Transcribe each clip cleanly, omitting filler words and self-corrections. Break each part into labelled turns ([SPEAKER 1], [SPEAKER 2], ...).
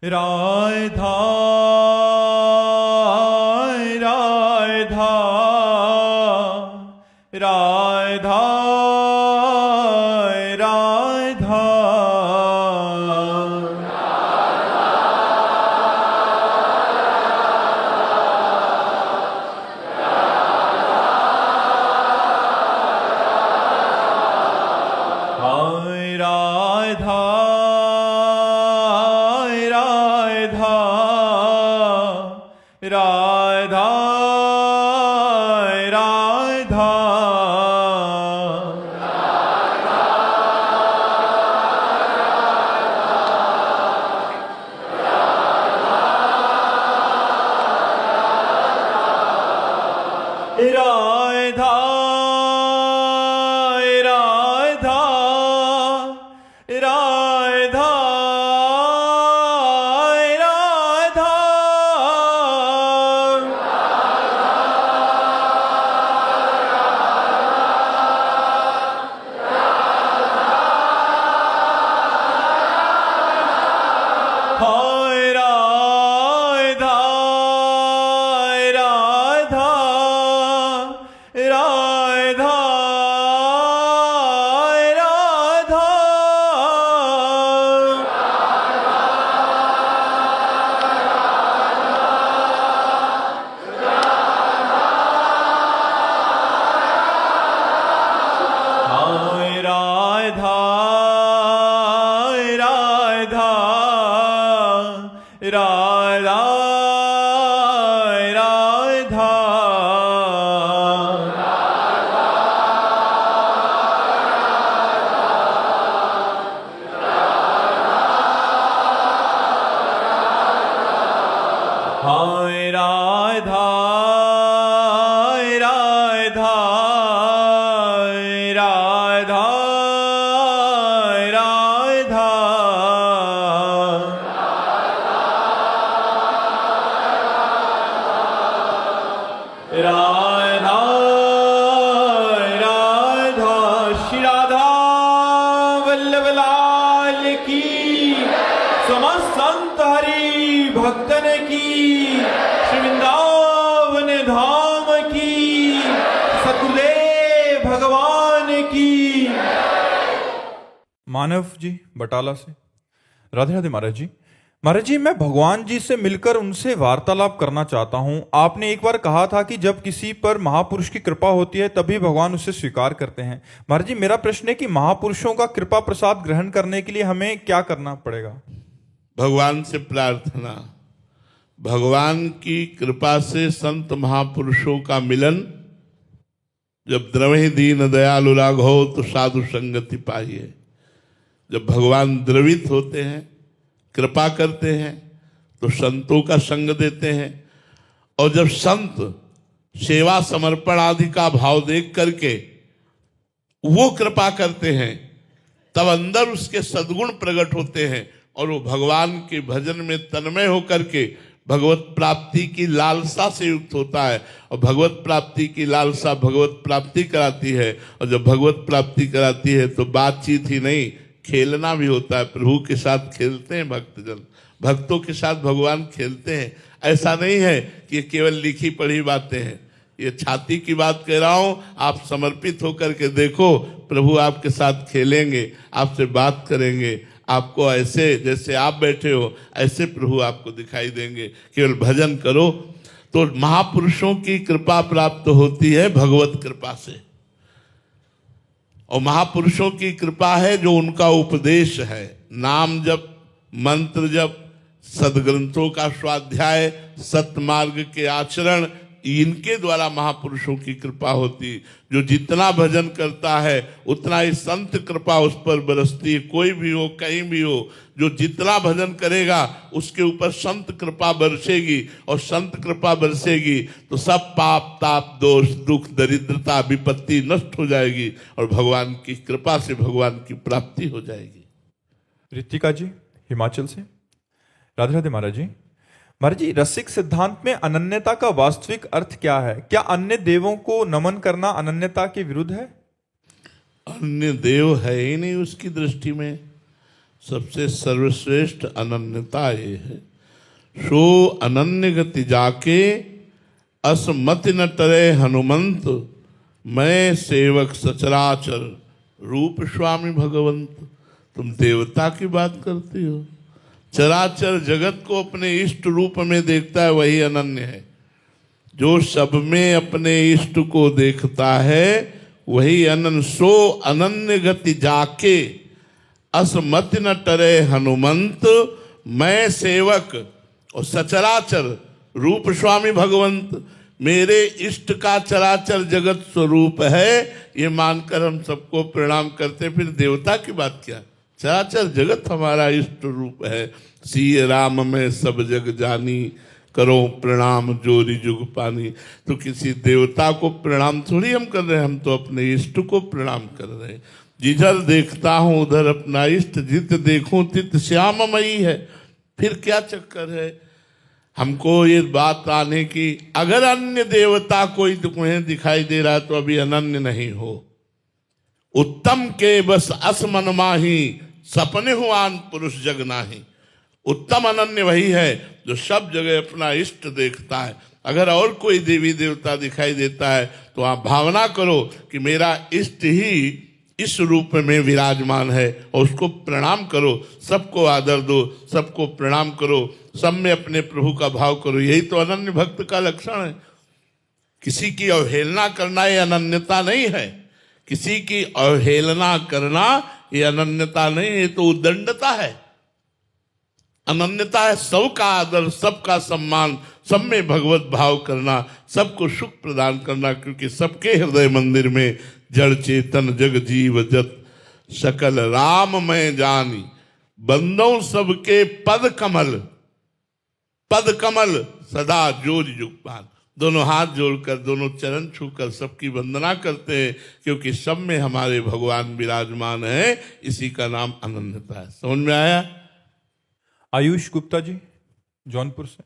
[SPEAKER 1] राधा राधा राधा राधा हाय राधा राधा राधा राधा राधा राधा हाय राधा राधा राधा राधा हाय राधा राधा राधा राधा हाय राधा राधा राधा राधा राधा राधा श्री राधा वल्लभ लाल की समस्त संत हरि भक्तन की श्री वृंदावन धाम की सतगुरुदेव भगवान की।
[SPEAKER 2] मानव जी बटाला से। राधे राधे महाराज जी। महाराज जी, मैं भगवान जी से मिलकर उनसे वार्तालाप करना चाहता हूं। आपने एक बार कहा था कि जब किसी पर महापुरुष की कृपा होती है तभी भगवान उसे स्वीकार करते हैं। महाराज जी, मेरा प्रश्न है कि महापुरुषों का कृपा प्रसाद ग्रहण करने के लिए हमें क्या करना पड़ेगा?
[SPEAKER 3] भगवान से प्रार्थना, भगवान की कृपा से संत महापुरुषों का मिलन। जब द्रवहि दीन दयालु राघव तो साधु संगति पाइए। जब भगवान द्रवित होते हैं, कृपा करते हैं, तो संतों का संग देते हैं। और जब संत सेवा समर्पण आदि का भाव देख करके वो कृपा करते हैं, तब अंदर उसके सद्गुण प्रकट होते हैं और वो भगवान के भजन में तन्मय होकर के भगवत प्राप्ति की लालसा से युक्त होता है। और भगवत प्राप्ति की लालसा भगवत प्राप्ति कराती है। और जब भगवत प्राप्ति कराती है तो बातचीत ही नहीं, खेलना भी होता है। प्रभु के साथ खेलते हैं भक्तजन, भक्तों के साथ भगवान खेलते हैं। ऐसा नहीं है कि ये केवल लिखी पढ़ी बातें हैं। ये छाती की बात कह रहा हूं, आप समर्पित होकर के देखो, प्रभु आपके साथ खेलेंगे, आपसे बात करेंगे। आपको ऐसे जैसे आप बैठे हो ऐसे प्रभु आपको दिखाई देंगे। केवल भजन करो। तो महापुरुषों की कृपा प्राप्त होती है भगवत कृपा से। और महापुरुषों की कृपा है जो उनका उपदेश है, नाम जप, मंत्र जप, सदग्रंथों का स्वाध्याय, सतमार्ग के आचरण, इनके द्वारा महापुरुषों की कृपा होती। जो जितना भजन करता है उतना ही संत कृपा उस पर बरसती है। कोई भी हो, कहीं भी हो, जो जितना भजन करेगा उसके ऊपर संत कृपा बरसेगी। और संत कृपा बरसेगी तो सब पाप ताप दोष दुख दरिद्रता विपत्ति नष्ट हो जाएगी और भगवान की कृपा से भगवान की प्राप्ति हो जाएगी।
[SPEAKER 2] रितिका जी हिमाचल से। राधे राधे महाराज जी। महाराज जी, रसिक सिद्धांत में अनन्यता का वास्तविक अर्थ क्या है? क्या अन्य देवों को नमन करना अनन्यता के विरुद्ध है?
[SPEAKER 3] अन्य देव है ही नहीं उसकी दृष्टि में। सबसे सर्वश्रेष्ठ अनन्यता ये है। सो अनन्य गति जाके असमति न टरे हनुमंत, मैं सेवक सचराचर रूप स्वामी भगवंत। तुम देवता की बात करती हो, चराचर जगत को अपने इष्ट रूप में देखता है, वही अनन्य है। जो सब में अपने इष्ट को देखता है वही अनन्य। सो अनन्य गति जाके असमति न टरे हनुमंत, मैं सेवक और सचराचर रूप स्वामी भगवंत। मेरे इष्ट का चराचर जगत स्वरूप है, ये मानकर हम सबको प्रणाम करते, फिर देवता की बात क्या। चराचर जगत हमारा इष्ट रूप है। सिय राम में सब जग जानी, करो प्रणाम जोरी जुग पानी। तो किसी देवता को प्रणाम थोड़ी हम कर रहे हैं, हम तो अपने इष्ट को प्रणाम कर रहे हैं। जिधर देखता हूं उधर अपना इष्ट, जित देखूं तित श्याममयी है। फिर क्या चक्कर है हमको ये बात आने की। अगर अन्य देवता कोई तुम्हें दिखाई दे रहा है तो अभी अनन्य नहीं हो। उत्तम के बस असमन माही, सपने हुआन पुरुष जग नाही। उत्तम अनन्य वही है जो सब जगह अपना इष्ट देखता है। अगर और कोई देवी देवता दिखाई देता है तो आप भावना करो कि मेरा इष्ट ही इस रूप में विराजमान है, और उसको प्रणाम करो। सबको आदर दो, सबको प्रणाम करो, सब में अपने प्रभु का भाव करो। यही तो अनन्य भक्त का लक्षण है। किसी की अवहेलना करना ये अनन्यता नहीं है। किसी की अवहेलना करना ये अनन्यता नहीं, ये तो उद्दंडता है। अनन्यता है सबका आदर, सबका सम्मान, सब में भगवत भाव करना, सबको सुख प्रदान करना। क्योंकि सबके हृदय मंदिर में जड़ चेतन जग जीव जत, सकल राम मैं जानी। बंदों सबके पद कमल, पद कमल सदा जोर जुगपान। दोनों हाथ जोड़कर, दोनों चरण छूकर सबकी वंदना करते हैं, क्योंकि सब में हमारे भगवान विराजमान है। इसी का नाम अनन्यता है। समझ में आया?
[SPEAKER 2] आयुष गुप्ता जी जौनपुर से।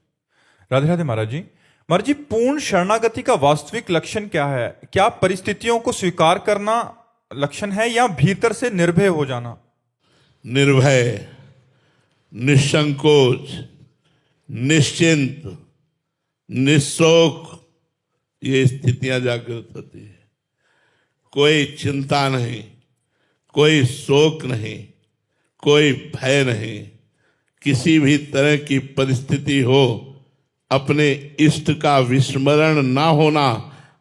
[SPEAKER 2] राधे राधे महाराज जी। महाराज जी, पूर्ण शरणागति का वास्तविक लक्षण क्या है? क्या परिस्थितियों को स्वीकार करना लक्षण है या भीतर से निर्भय हो जाना?
[SPEAKER 3] निर्भय, निसंकोच, निश्चिंत, निशोक, ये स्थितियां जागृत होती है। कोई चिंता नहीं, कोई शोक नहीं, कोई भय नहीं। किसी भी तरह की परिस्थिति हो, अपने इष्ट का विस्मरण ना होना,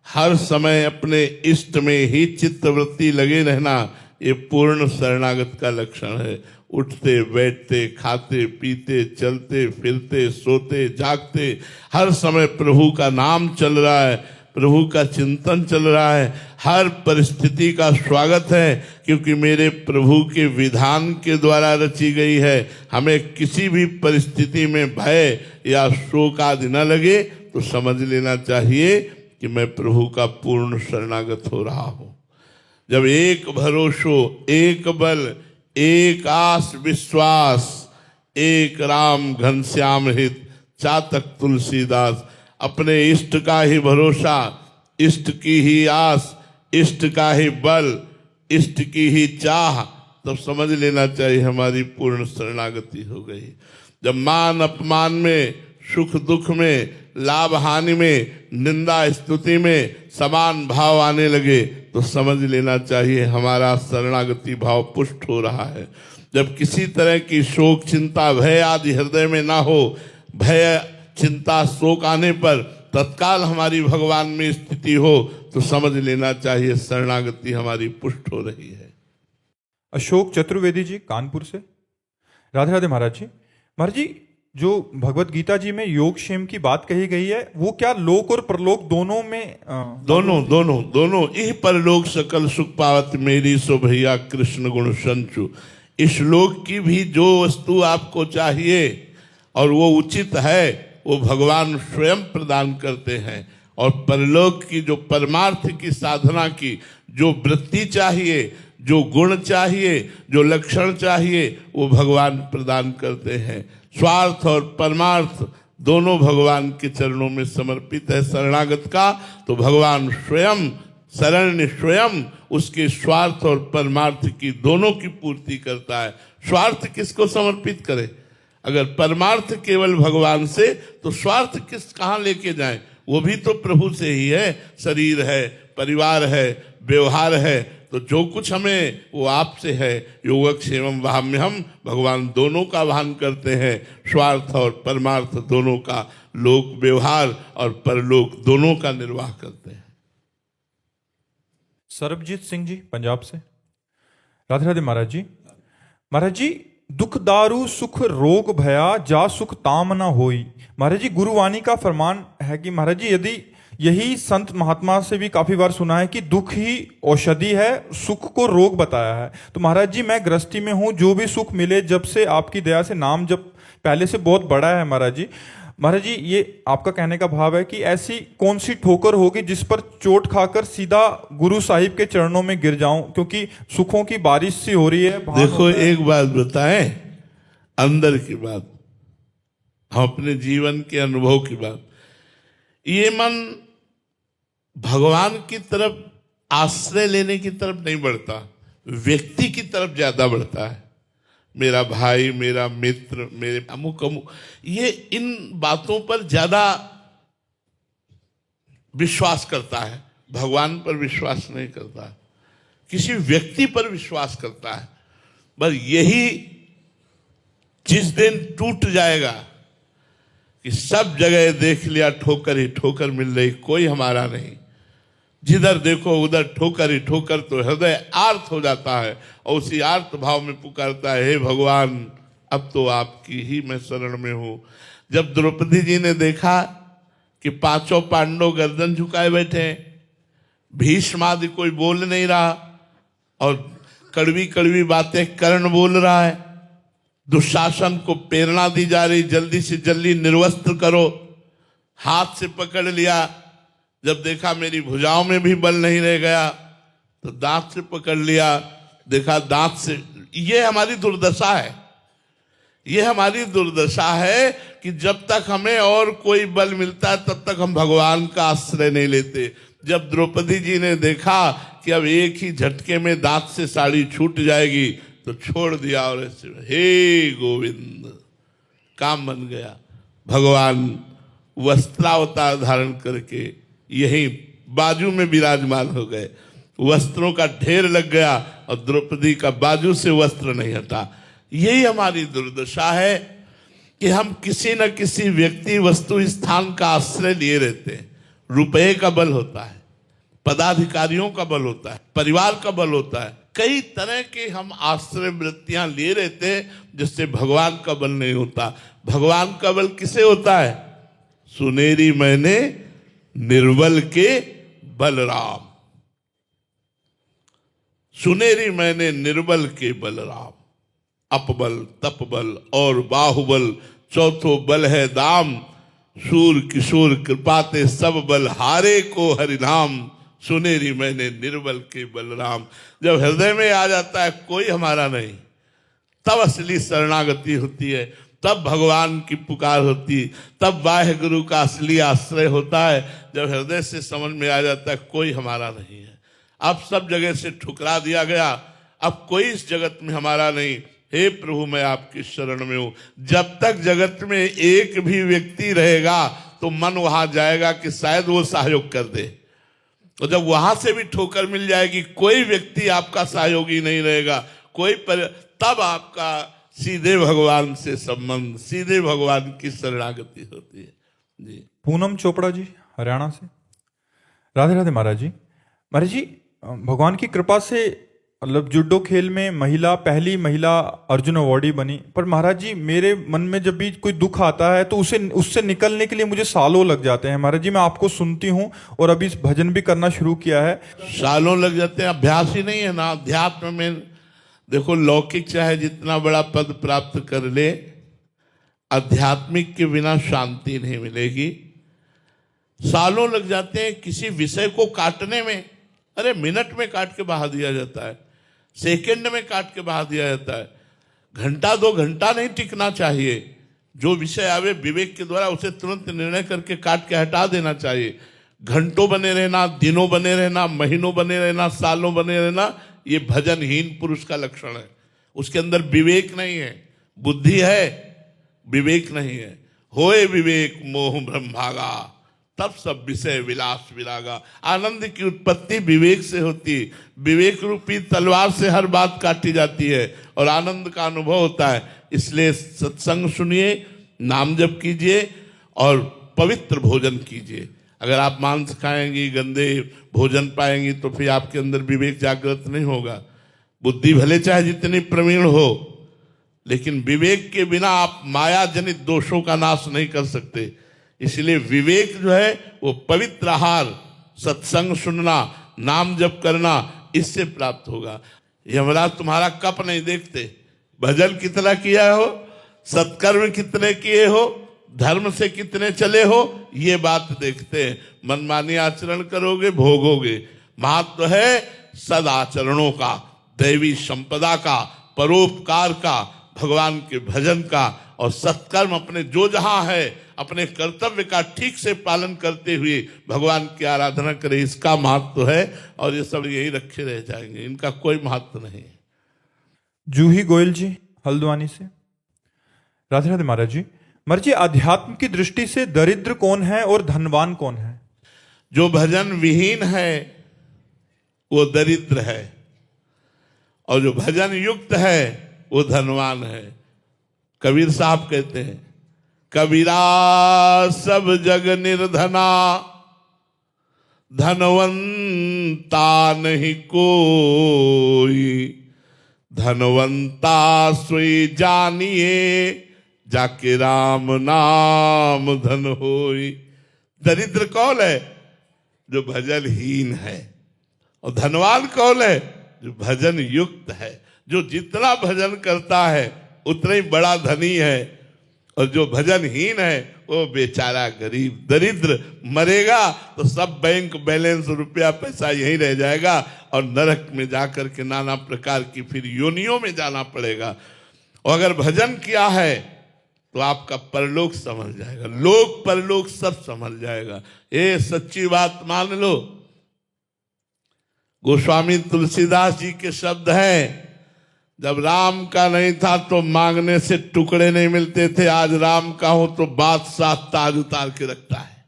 [SPEAKER 3] हर समय अपने इष्ट में ही चित्तवृत्ति लगे रहना, ये पूर्ण शरणागत का लक्षण है। उठते बैठते, खाते पीते, चलते फिरते, सोते जागते, हर समय प्रभु का नाम चल रहा है, प्रभु का चिंतन चल रहा है। हर परिस्थिति का स्वागत है, क्योंकि मेरे प्रभु के विधान के द्वारा रची गई है। हमें किसी भी परिस्थिति में भय या शोक आदि न लगे तो समझ लेना चाहिए कि मैं प्रभु का पूर्ण शरणागत हो रहा हूं। जब एक भरोसो, एक बल, एक आस विश्वास, एक राम घनश्याम हित, चातक तुलसीदास। अपने इष्ट का ही भरोसा, इष्ट की ही आस, इष्ट का ही बल, इष्ट की ही चाह, तब समझ लेना चाहिए हमारी पूर्ण शरणागति हो गई। जब मान अपमान में, सुख दुख में, लाभ हानि में, निंदा स्तुति में समान भाव आने लगे तो समझ लेना चाहिए हमारा शरणागति भाव पुष्ट हो रहा है। जब किसी तरह की शोक चिंता भय आदि हृदय में ना हो, भय चिंता शोक आने पर तत्काल हमारी भगवान में स्थिति हो, तो समझ लेना चाहिए शरणागति हमारी पुष्ट हो रही है।
[SPEAKER 2] अशोक चतुर्वेदी जी कानपुर से। राधे राधे महाराज जी। महाराज जी, जो भगवत गीता जी में योग क्षेम की बात कही गई है, वो क्या लोक और परलोक दोनों में?
[SPEAKER 3] दोनों इह परलोक सकल सुख पावत मेरी, सो भैया कृष्ण गुण संचु। इस लोक की भी जो वस्तु आपको चाहिए और वो उचित है, वो भगवान स्वयं प्रदान करते हैं। और परलोक की जो परमार्थ की साधना की जो वृत्ति चाहिए, जो गुण चाहिए, जो लक्षण चाहिए, वो भगवान प्रदान करते हैं। स्वार्थ और परमार्थ दोनों भगवान के चरणों में समर्पित है शरणागत का। तो भगवान स्वयं शरण्य, स्वयं उसके स्वार्थ और परमार्थ की दोनों की पूर्ति करता है। स्वार्थ किसको समर्पित करे? अगर परमार्थ केवल भगवान से, तो स्वार्थ कहाँ लेके जाएं? वो भी तो प्रभु से ही है। शरीर है, परिवार है, व्यवहार है, तो जो कुछ हमें वो आपसे है। योगक्षेमम वहाम्यहम, भगवान दोनों का वहन करते हैं, स्वार्थ और परमार्थ दोनों का। लोक व्यवहार और परलोक दोनों का निर्वाह करते हैं।
[SPEAKER 2] सरबजीत सिंह जी पंजाब से। राधे राधे महाराज जी। महाराज जी, दुख दारू सुख रोग भया, जा सुख ताम न होई। महाराज जी, गुरुवाणी का फरमान है कि महाराज जी, यदि यही संत महात्मा से भी काफी बार सुना है कि दुख ही औषधि है, सुख को रोग बताया है। तो महाराज जी, मैं गृहस्थी में हूं, जो भी सुख मिले जब से आपकी दया से, नाम जब पहले से बहुत बड़ा है महाराज जी। महाराज जी, ये आपका कहने का भाव है कि ऐसी कौन सी ठोकर होगी जिस पर चोट खाकर सीधा गुरु साहिब के चरणों में गिर जाऊं, क्योंकि सुखों की बारिश सी हो रही है।
[SPEAKER 3] देखो, एक बात बताएं, अंदर की बात, हम अपने जीवन के अनुभव की बात। ये मन भगवान की तरफ आश्रय लेने की तरफ नहीं बढ़ता, व्यक्ति की तरफ ज्यादा बढ़ता है। मेरा भाई, मेरा मित्र, मेरे अमुक अमुक, ये इन बातों पर ज्यादा विश्वास करता है। भगवान पर विश्वास नहीं करता, किसी व्यक्ति पर विश्वास करता है। बस यही जिस दिन टूट जाएगा कि सब जगह देख लिया ठोकर ही ठोकर मिल रही, कोई हमारा नहीं, जिधर देखो उधर ठोकर ही ठोकर, तो हृदय आर्त हो जाता है और उसी आर्त भाव में पुकारता है, हे भगवान, अब तो आपकी ही मैं शरण में हूं। जब द्रौपदी जी ने देखा कि पांचों पांडव गर्दन झुकाए बैठे, भीष्म आदि कोई बोल नहीं रहा और कड़वी कड़वी बातें कर्ण बोल रहा है, दुशासन को प्रेरणा दी जा रही, जल्दी से जल्दी निर्वस्त्र करो, हाथ से पकड़ लिया। जब देखा मेरी भुजाओं में भी बल नहीं रह गया, तो दांत से पकड़ लिया, देखा दांत से। ये हमारी दुर्दशा है, ये हमारी दुर्दशा है कि जब तक हमें और कोई बल मिलता है तब तक हम भगवान का आश्रय नहीं लेते। जब द्रौपदी जी ने देखा कि अब एक ही झटके में दांत से साड़ी छूट जाएगी, तो छोड़ दिया और ऐसे, हे गोविंद, काम बन गया। भगवान वस्त्रावतार धारण करके यही बाजू में विराजमान हो गए, वस्त्रों का ढेर लग गया और द्रौपदी का बाजू से वस्त्र नहीं हटा। यही हमारी दुर्दशा है कि हम किसी न किसी व्यक्ति वस्तु स्थान का आश्रय लिए रहते हैं। रुपए का बल होता है, पदाधिकारियों का बल होता है, परिवार का बल होता है, कई तरह के हम आश्रय वृत्तियां लिए रहते हैं, जिससे भगवान का बल नहीं होता। भगवान का बल किसे होता है? सुनेरी मैंने निर्बल के बलराम, सुनेरी मैंने निर्बल के बलराम। अपबल, तपबल और बाहुबल, चौथो बल है दाम। सूर किशोर कृपाते सब बल हारे को हरिनाम। सुनेरी मैंने निर्बल के बलराम। जब हृदय में आ जाता है कोई हमारा नहीं, तब असली शरणागति होती है, तब भगवान की पुकार होती, तब वाहे गुरु का असली आश्रय होता है। जब हृदय से समझ में आ जाता है कोई हमारा नहीं है, अब सब जगह से ठुकरा दिया गया, अब कोई इस जगत में हमारा नहीं, हे प्रभु मैं आपकी शरण में हूं। जब तक जगत में एक भी व्यक्ति रहेगा तो मन वहां जाएगा कि शायद वो सहयोग कर दे, और जब वहां से भी ठोकर मिल जाएगी, कोई व्यक्ति आपका सहयोगी नहीं रहेगा, तब आपका सीधे भगवान से संबंध, सीधे भगवान की शरणागति होती है। जी।
[SPEAKER 2] पूनम चोपड़ा जी हरियाणा से। राधे राधे महाराज जी। महाराज जी, भगवान की कृपा से मतलब जुडो खेल में पहली महिला अर्जुन अवार्डी बनी, पर महाराज जी मेरे मन में जब भी कोई दुख आता है तो उससे निकलने के लिए मुझे सालों लग जाते हैं। महाराज जी, मैं आपको सुनती हूँ और अभी भजन भी करना शुरू किया है।
[SPEAKER 3] सालों लग जाते हैं, अभ्यास ही नहीं है ना। अध्यात्म में देखो, लौकिक चाहे जितना बड़ा पद प्राप्त कर ले, आध्यात्मिक के बिना शांति नहीं मिलेगी। सालों लग जाते हैं किसी विषय को काटने में। अरे मिनट में काट के बहा दिया जाता है, सेकंड में काट के बहा दिया जाता है। घंटा 2 घंटा नहीं टिकना चाहिए। जो विषय आवे विवेक के द्वारा उसे तुरंत निर्णय करके काट के हटा देना चाहिए। घंटों बने रहना, दिनों बने रहना, महीनों बने रहना, सालों बने रहना, ये भजनहीन पुरुष का लक्षण है। उसके अंदर विवेक नहीं है, बुद्धि है, विवेक नहीं है। होए विवेक मोह भ्रम भागा, तब सब विषय विलास विरागा। आनंद की उत्पत्ति विवेक से होती है। विवेक रूपी तलवार से हर बात काटी जाती है और आनंद का अनुभव होता है। इसलिए सत्संग सुनिए, नाम जप कीजिए और पवित्र भोजन कीजिए। अगर आप मांस खाएंगी, गंदे भोजन पाएंगी, तो फिर आपके अंदर विवेक जागृत नहीं होगा। बुद्धि भले चाहे जितनी प्रवीण हो, लेकिन विवेक के बिना आप माया जनित दोषों का नाश नहीं कर सकते। इसलिए विवेक जो है वो पवित्र आहार, सत्संग सुनना, नाम जप करना, इससे प्राप्त होगा। यमराज तुम्हारा कप नहीं देखते, भजन कितना किया हो, सत्कर्म कितने किए हो, धर्म से कितने चले हो, ये बात देखते हैं। मनमानी आचरण करोगे, भोगोगे। महत्व है सदाचरणों का, दैवी संपदा का, परोपकार का, भगवान के भजन का और सत्कर्म अपने जो जहां है अपने कर्तव्य का ठीक से पालन करते हुए भगवान की आराधना करें। इसका महत्व है और ये सब यही रखे रह जाएंगे, इनका कोई महत्व नहीं।
[SPEAKER 2] जूही गोयल जी हल्द्वानी से। राधे राधे महाराज जी। महाराज जी, अध्यात्म की दृष्टि से दरिद्र कौन है और धनवान कौन है?
[SPEAKER 3] जो भजन विहीन है वो दरिद्र है और जो भजन युक्त है वो धनवान है। कबीर साहब कहते हैं, कबीरा सब जग निर्धना, धनवंता नहीं कोई, धनवंता सोई जानिए, जाके राम नाम धन होई। दरिद्र कौन है? जो भजनहीन है। और धनवान कौन है? जो भजन युक्त है। जो जितना भजन करता है उतना ही बड़ा धनी है और जो भजनहीन है वो बेचारा गरीब दरिद्र मरेगा तो सब बैंक बैलेंस रुपया पैसा यही रह जाएगा और नरक में जाकर के नाना प्रकार की फिर योनियों में जाना पड़ेगा। और अगर भजन किया है तो आपका परलोक समझ जाएगा, लोक परलोक सब समझ जाएगा। ये सच्ची बात मान लो। गोस्वामी तुलसीदास जी के शब्द हैं, जब राम का नहीं था तो मांगने से टुकड़े नहीं मिलते थे, आज राम का हो तो बादशाह ताज उतार के रखता है।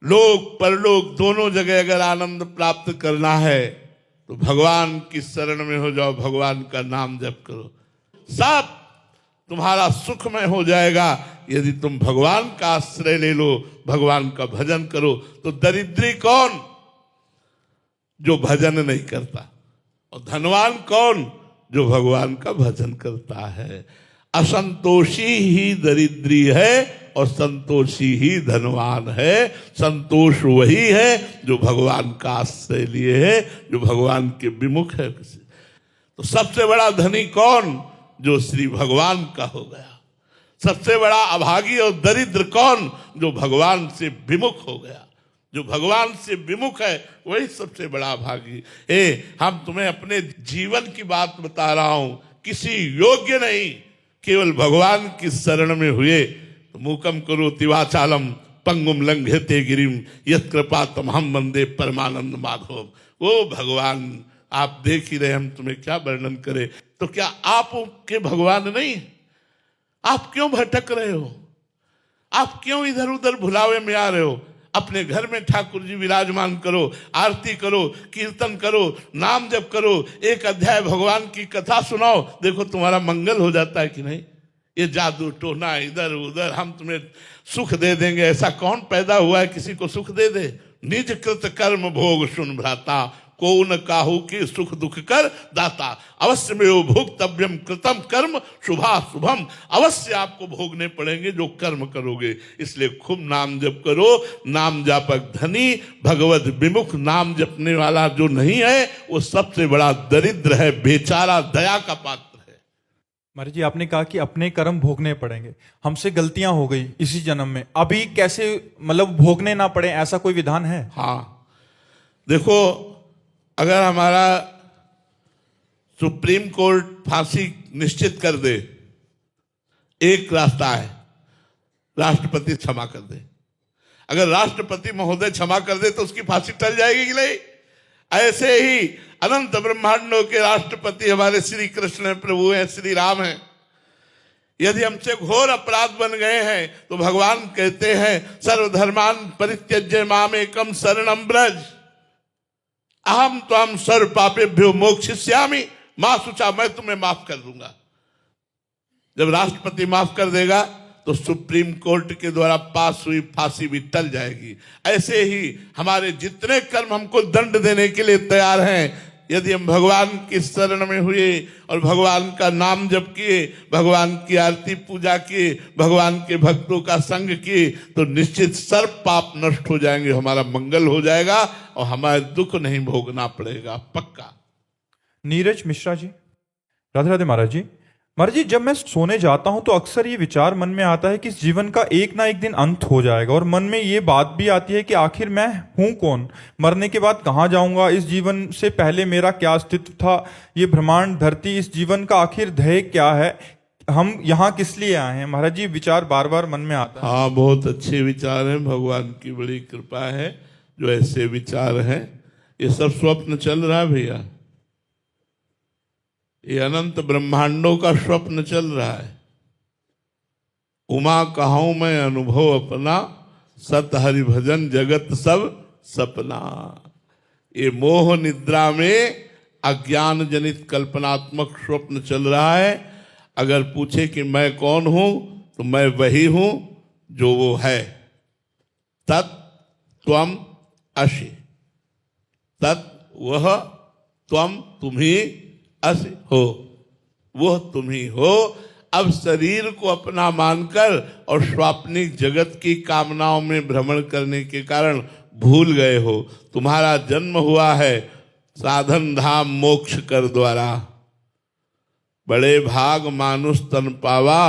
[SPEAKER 3] लोक परलोक दोनों जगह अगर आनंद प्राप्त करना है तो भगवान की शरण में हो जाओ, भगवान का नाम जप करो, सब तुम्हारा सुखमय हो जाएगा। यदि तुम भगवान का आश्रय ले लो, भगवान का भजन करो। तो दरिद्री कौन? जो भजन नहीं करता। और धनवान कौन? जो भगवान का भजन करता है। असंतोषी ही दरिद्री है और संतोषी ही धनवान है। संतोष वही है जो भगवान का आश्रय लिए है, जो भगवान के विमुख है। तो सबसे बड़ा धनी कौन? जो श्री भगवान का हो गया। सबसे बड़ा अभागी और दरिद्र कौन? जो भगवान से विमुख हो गया। जो भगवान से विमुख है वही सबसे बड़ा भागी। हम तुम्हें अपने जीवन की बात बता रहा हूं, किसी योग्य नहीं, केवल भगवान की शरण में हुए। तो मूकम करोति वाचालम पंगुम लंघयते गिरिम यत् कृपा तमहम वंदे परमानंद माधव। वो भगवान आप देख ही रहे, हम तुम्हें क्या वर्णन करें। तो क्या आप के भगवान नहीं? आप क्यों भटक रहे हो? आप क्यों इधर उधर भुलावे में आ रहे हो? अपने घर में ठाकुर जी विराजमान करो, आरती करो, कीर्तन करो, नाम जप करो, एक अध्याय भगवान की कथा सुनाओ, देखो तुम्हारा मंगल हो जाता है कि नहीं। ये जादू टोना इधर उधर हम तुम्हें सुख दे देंगे, ऐसा कौन पैदा हुआ है किसी को सुख दे दे। निज कृत कर्म भोग सुन भ्राता, को न काहू के सुख दुख कर दाता। अवश्य में वो भोक्तव्यम कृतम कर्म शुभा शुभम। अवश्य आपको भोगने पड़ेंगे जो कर्म करोगे। इसलिए खूब नाम जप करो। नाम जापक धनी, भगवत विमुख नाम जपने वाला जो नहीं है वो सबसे बड़ा दरिद्र है, बेचारा, दया का पात्र है।
[SPEAKER 2] महाराज जी, आपने कहा कि अपने कर्म भोगने पड़ेंगे। हमसे गलतियां हो गई इसी जन्म में, अभी कैसे मतलब भोगने ना पड़े, ऐसा कोई विधान है?
[SPEAKER 3] हाँ देखो, अगर हमारा सुप्रीम कोर्ट फांसी निश्चित कर दे, एक रास्ता है, राष्ट्रपति क्षमा कर दे। अगर राष्ट्रपति महोदय क्षमा कर दे तो उसकी फांसी टल जाएगी कि नहीं? ऐसे ही अनंत ब्रह्मांडों के राष्ट्रपति हमारे श्री कृष्ण हैं, प्रभु हैं, श्री राम हैं। यदि हमसे घोर अपराध बन गए हैं तो भगवान कहते हैं सर्वधर्मान परित्यज्य मामेकम शरणं ब्रज अहम त्वं सर्व पापेभ्यो मोक्षयिष्यामि मां शुचा, मैं तुम्हें माफ कर दूंगा। जब राष्ट्रपति माफ कर देगा तो सुप्रीम कोर्ट के द्वारा पास हुई फांसी भी टल जाएगी। ऐसे ही हमारे जितने कर्म हमको दंड देने के लिए तैयार हैं, यदि हम भगवान की शरण में हुए और भगवान का नाम जप किए, भगवान की आरती पूजा किए, भगवान के भक्तों का संग किए, तो निश्चित सर्व पाप नष्ट हो जाएंगे, हमारा मंगल हो जाएगा और हमारे दुख नहीं भोगना पड़ेगा, पक्का।
[SPEAKER 2] नीरज मिश्रा जी, राधे राधे महाराज जी। महाराज जी, जब मैं सोने जाता हूं तो अक्सर ये विचार मन में आता है कि इस जीवन का एक ना एक दिन अंत हो जाएगा, और मन में ये बात भी आती है कि आखिर मैं हूं कौन, मरने के बाद कहाँ जाऊंगा, इस जीवन से पहले मेरा क्या अस्तित्व था, ये ब्रह्मांड धरती, इस जीवन का आखिर ध्येय क्या है, हम यहाँ किस लिए आए हैं। महाराज जी, विचार बार बार मन में आता है।
[SPEAKER 3] हाँ, बहुत अच्छे विचार हैं, भगवान की बड़ी कृपा है जो ऐसे विचार हैं। ये सब स्वप्न चल रहा है भैया, ये अनंत ब्रह्मांडों का स्वप्न चल रहा है। उमा कहूं मैं अनुभव अपना, सत हरि भजन जगत सब सपना। ये मोह निद्रा में अज्ञान जनित कल्पनात्मक स्वप्न चल रहा है। अगर पूछे कि मैं कौन हूं तो मैं वही हूं जो वो है। तत् त्वम असि, तत् वह, त्वम तुम्ही, असि हो, वह तुम ही हो। अब शरीर को अपना मानकर और स्वाप्निक जगत की कामनाओं में भ्रमण करने के कारण भूल गए हो। तुम्हारा जन्म हुआ है साधन धाम मोक्ष कर द्वारा। बड़े भाग मानुष तन पावा,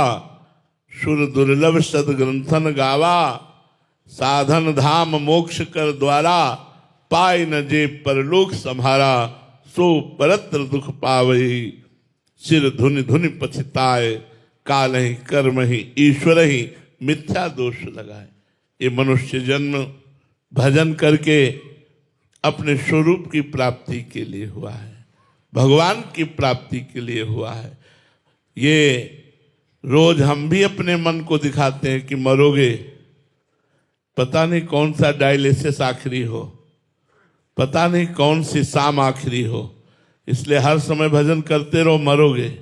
[SPEAKER 3] सुर दुर्लभ सदग्रंथन गावा। साधन धाम मोक्ष कर द्वारा, पाए न जे परलोक सम्हारा। सो परत्र दुख पावई, सिर धुनि धुनि पछताए। काल ही कर्म ही ईश्वर ही मिथ्या दोष लगाए। ये मनुष्य जन्म भजन करके अपने स्वरूप की प्राप्ति के लिए हुआ है, भगवान की प्राप्ति के लिए हुआ है। ये रोज हम भी अपने मन को दिखाते हैं कि मरोगे, पता नहीं कौन सा डायलिसिस आखिरी हो, पता नहीं कौन सी शाम आखिरी हो, इसलिए हर समय भजन करते रहो, मरोगे।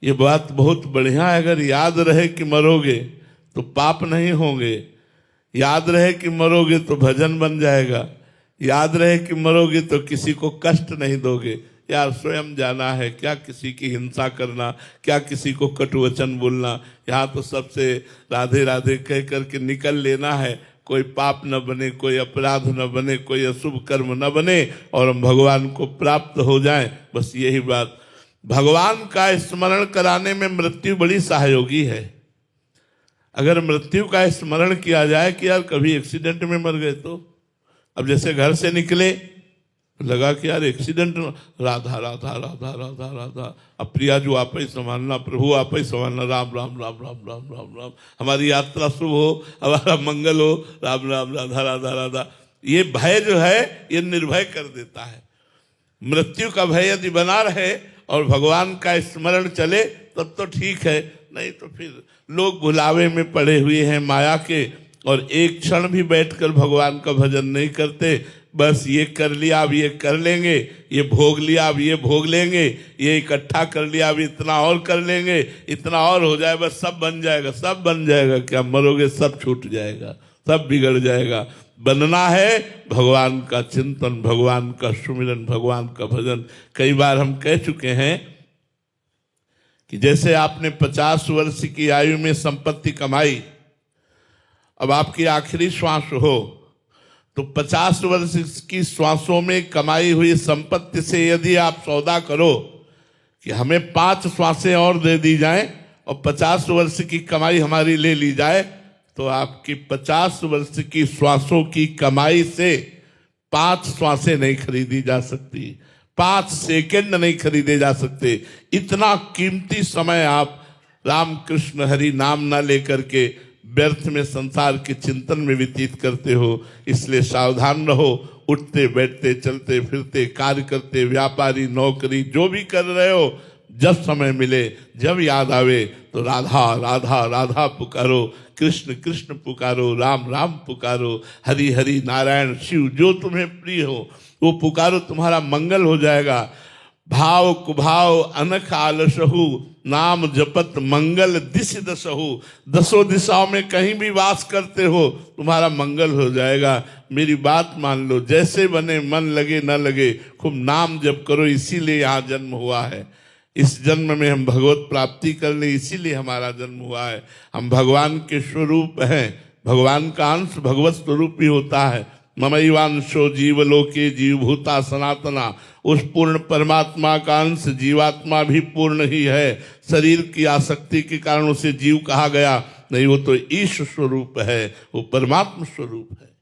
[SPEAKER 3] ये बात बहुत बढ़िया है। अगर याद रहे कि मरोगे तो पाप नहीं होंगे, याद रहे कि मरोगे तो भजन बन जाएगा, याद रहे कि मरोगे तो किसी को कष्ट नहीं दोगे। यार स्वयं जाना है, क्या किसी की हिंसा करना, क्या किसी को कटुवचन बोलना। यहाँ तो सबसे राधे राधे कह करके निकल लेना है। कोई पाप न बने, कोई अपराध न बने, कोई अशुभ कर्म न बने और हम भगवान को प्राप्त हो जाएं, बस यही बात। भगवान का स्मरण कराने में मृत्यु बड़ी सहयोगी है। अगर मृत्यु का स्मरण किया जाए कि यार कभी एक्सीडेंट में मर गए तो, अब जैसे घर से निकले लगा कि यार एक्सीडेंट, राधा राधा राधा राधा राधा, अब प्रिया जो आप ही संभालना, प्रभु आप ही संभालना, राम राम राम राम राम राम राम, हमारी यात्रा शुभ हो, हमारा मंगल हो, राम राम राधा राधा राधा। ये भय जो है ये निर्भय कर देता है। मृत्यु का भय यदि बना रहे और भगवान का स्मरण चले तब तो ठीक है, नहीं तो फिर लोग भुलावे में पड़े हुए हैं माया के, और एक क्षण भी बैठकर भगवान का भजन नहीं करते। बस ये कर लिया अब ये कर लेंगे, ये भोग लिया अब ये भोग लेंगे, ये इकट्ठा कर लिया अब इतना और कर लेंगे, इतना और हो जाए, बस सब बन जाएगा, सब बन जाएगा। क्या मरोगे सब छूट जाएगा, सब बिगड़ जाएगा। बनना है भगवान का चिंतन, भगवान का सुमिरन, भगवान का भजन। कई बार हम कह चुके हैं कि जैसे आपने 50 वर्ष की आयु में संपत्ति कमाई, अब आपकी आखिरी श्वास हो तो 50 वर्ष की श्वासों में कमाई हुई संपत्ति से यदि आप सौदा करो कि हमें 5 श्वासें और दे दी जाएं और 50 वर्ष की कमाई हमारी ले ली जाए, तो आपकी 50 वर्ष की श्वासों की कमाई से 5 श्वासें नहीं खरीदी जा सकती, 5 सेकंड नहीं खरीदे जा सकते। इतना कीमती समय आप राम कृष्ण हरि नाम ना लेकर के व्यर्थ में संसार के चिंतन में व्यतीत करते हो। इसलिए सावधान रहो। उठते बैठते चलते फिरते कार्य करते व्यापारी नौकरी जो भी कर रहे हो, जब समय मिले जब याद आवे तो राधा राधा राधा पुकारो, कृष्ण कृष्ण पुकारो, राम राम पुकारो, हरि हरि नारायण शिव जो तुम्हें प्रिय हो वो पुकारो, तुम्हारा मंगल हो जाएगा। भाव कुभाव अनख आलसहु, नाम जपत मंगल दिश दसहु। दसों दिशाओं में कहीं भी वास करते हो तुम्हारा मंगल हो जाएगा। मेरी बात मान लो, जैसे बने मन लगे न लगे खूब नाम जप करो। इसीलिए यहाँ जन्म हुआ है। इस जन्म में हम भगवत प्राप्ति कर ले, इसीलिए हमारा जन्म हुआ है। हम भगवान के स्वरूप हैं। भगवान का अंश भगवत स्वरूप ही होता है। ममैवांशो जीवलोके जीवभूता सनातना, उस पूर्ण परमात्मा का अंश जीवात्मा भी पूर्ण ही है। शरीर की आसक्ति के कारण उसे जीव कहा गया, नहीं, वो तो ईश स्वरूप है, वो परमात्मा स्वरूप है।